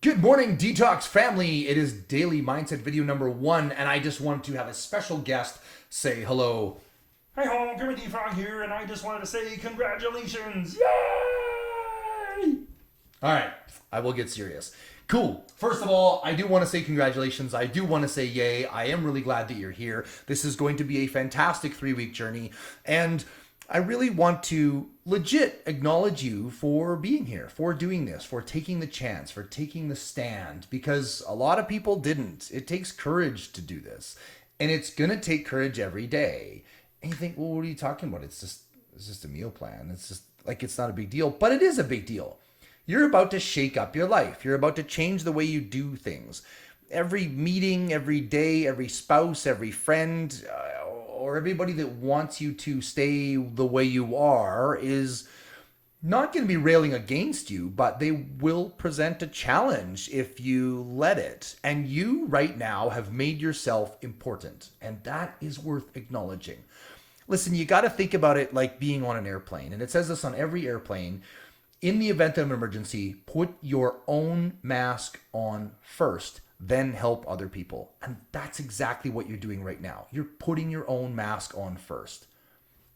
Good morning, Detox family. It is daily mindset video number 1, and I just wanted to have a special guest say hello. Hi ho, Grimmy D Frog here, and I just wanted to say congratulations! Yay! All right, I will get serious. Cool. First of all, I do want to say congratulations. I do want to say yay. I am really glad that you're here. This is going to be a fantastic 3-week journey, and I really want to legit acknowledge you for being here, for doing this, for taking the chance, for taking the stand, because a lot of people didn't. It takes courage to do this, and it's going to take courage every day. And you think, well, what are you talking about? It's just a meal plan. It's just like it's not a big deal, but it is a big deal. You're about to shake up your life. You're about to change the way you do things. Every meeting, every day, every spouse, every friend, or everybody that wants you to stay the way you are is not going to be railing against you, but they will present a challenge if you let it. And you right now have made yourself important, and that is worth acknowledging. Listen, you got to think about it like being on an airplane, and it says this on every airplane. In the event of an emergency, put your own mask on first, then help other people. And that's exactly what you're doing right now. You're putting your own mask on first.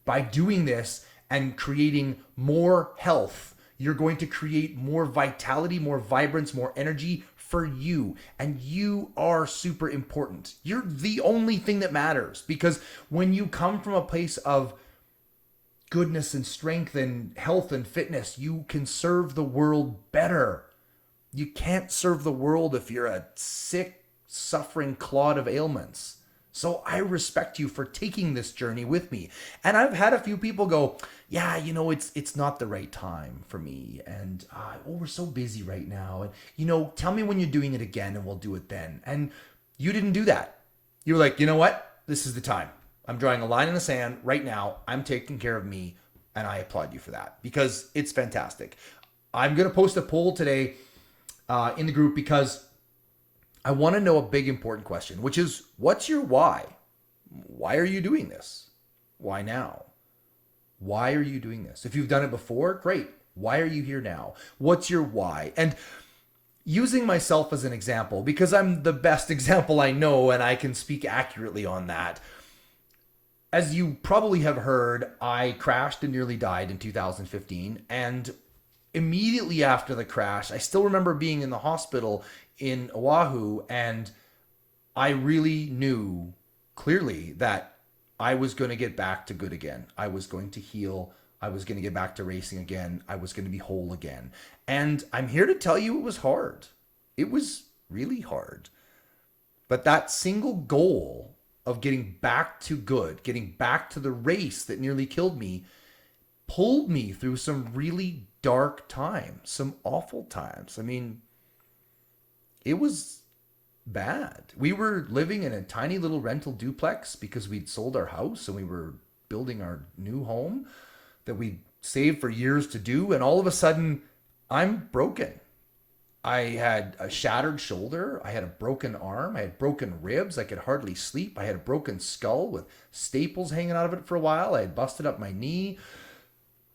By doing this and creating more health, you're going to create more vitality, more vibrance, more energy for you. And you are super important. You're the only thing that matters, because when you come from a place of goodness and strength and health and fitness, you can serve the world better. You can't serve the world if you're a sick, suffering clod of ailments. So I respect you for taking this journey with me. And I've had a few people go, yeah, it's not the right time for me. And, we're so busy right now. And, tell me when you're doing it again and we'll do it then. And you didn't do that. You were like, you know what? This is the time. I'm drawing a line in the sand right now. I'm taking care of me. And I applaud you for that because it's fantastic. I'm going to post a poll today in the group because I want to know a big important question, which is, what's your why? Why are you doing this? Why now? Why are you doing this? If you've done it before, great. Why are you here now? What's your why? And using myself as an example, because I'm the best example I know and I can speak accurately on that. As you probably have heard, I crashed and nearly died in 2015. And immediately after the crash, I still remember being in the hospital in Oahu, and I really knew clearly that I was going to get back to good again. I was going to heal. I was going to get back to racing again. I was going to be whole again. And I'm here to tell you it was hard. It was really hard. But that single goal of getting back to good, getting back to the race that nearly killed me, pulled me through some really dark times, some awful times. I mean, it was bad. We were living in a tiny little rental duplex because we'd sold our house and we were building our new home that we saved for years to do. And all of a sudden, I'm broken. I had a shattered shoulder. I had a broken arm. I had broken ribs. I could hardly sleep. I had a broken skull with staples hanging out of it for a while. I had busted up my knee.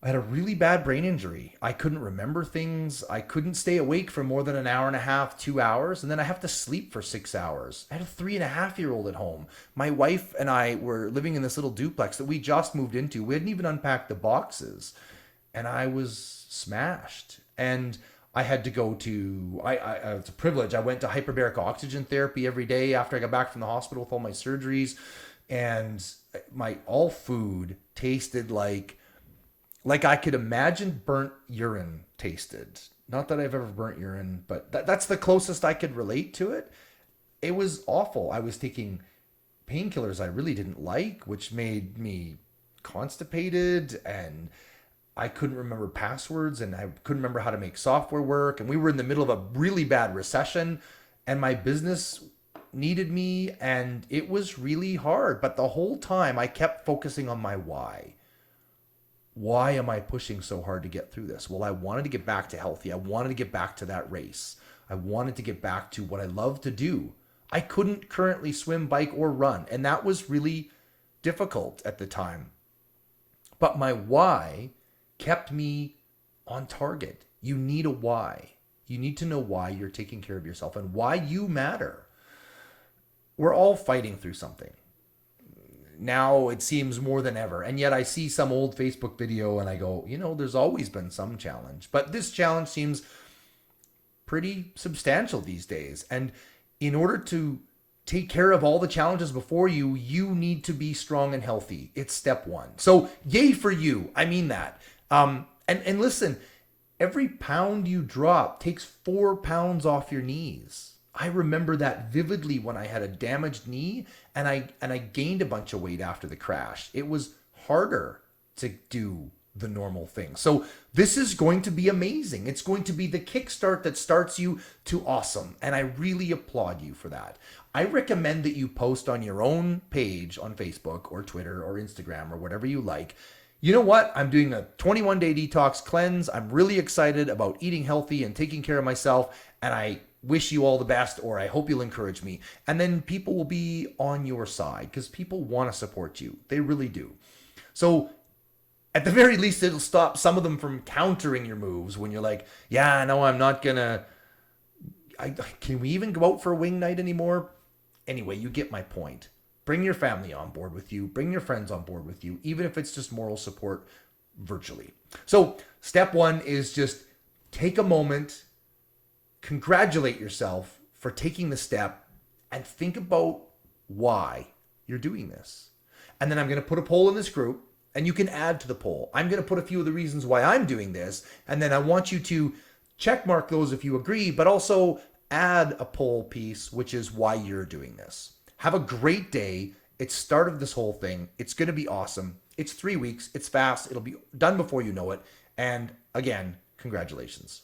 I had a really bad brain injury. I couldn't remember things. I couldn't stay awake for more than an hour and a half, 2 hours. And then I have to sleep for 6 hours. I had a 3.5-year-old at home. My wife and I were living in this little duplex that we just moved into. We hadn't even unpacked the boxes. And I was smashed. And I had to go to, it's a privilege. I went to hyperbaric oxygen therapy every day after I got back from the hospital with all my surgeries. And all food tasted like I could imagine burnt urine tasted. Not that I've ever burnt urine, but that's the closest I could relate to it. It was awful. I was taking painkillers I really didn't like, which made me constipated, and I couldn't remember passwords, and I couldn't remember how to make software work. And we were in the middle of a really bad recession, and my business needed me, and it was really hard. But the whole time I kept focusing on my why. Why am I pushing so hard to get through this? Well, I wanted to get back to healthy. I wanted to get back to that race. I wanted to get back to what I love to do. I couldn't currently swim, bike, or run, and that was really difficult at the time. But my why kept me on target. You need a why. You need to know why you're taking care of yourself and why you matter. We're all fighting through something. Now it seems more than ever. And yet I see some old Facebook video and I go, there's always been some challenge. But this challenge seems pretty substantial these days. And in order to take care of all the challenges before you, you need to be strong and healthy. It's step one. So yay for you. I mean that. And listen, every pound you drop takes 4 pounds off your knees. I remember that vividly when I had a damaged knee and I gained a bunch of weight after the crash. It was harder to do the normal thing. So this is going to be amazing. It's going to be the kickstart that starts you to awesome. And I really applaud you for that. I recommend that you post on your own page on Facebook or Twitter or Instagram or whatever you like. You know what? I'm doing a 21-day detox cleanse. I'm really excited about eating healthy and taking care of myself. And I wish you all the best, or I hope you'll encourage me. And then people will be on your side because people want to support you. They really do. So at the very least, it'll stop some of them from countering your moves when you're like, yeah, no, I'm not gonna, can we even go out for a wing night anymore? Anyway, you get my point. Bring your family on board with you. Bring your friends on board with you, even if it's just moral support virtually. So step one is just take a moment, congratulate yourself for taking the step, and think about why you're doing this. And then I'm going to put a poll in this group, and you can add to the poll. I'm going to put a few of the reasons why I'm doing this, and then I want you to check mark those if you agree, but also add a poll piece, which is why you're doing this. Have a great day. It's start of this whole thing. It's going to be awesome. It's 3 weeks. It's fast. It'll be done before you know it. And again, congratulations.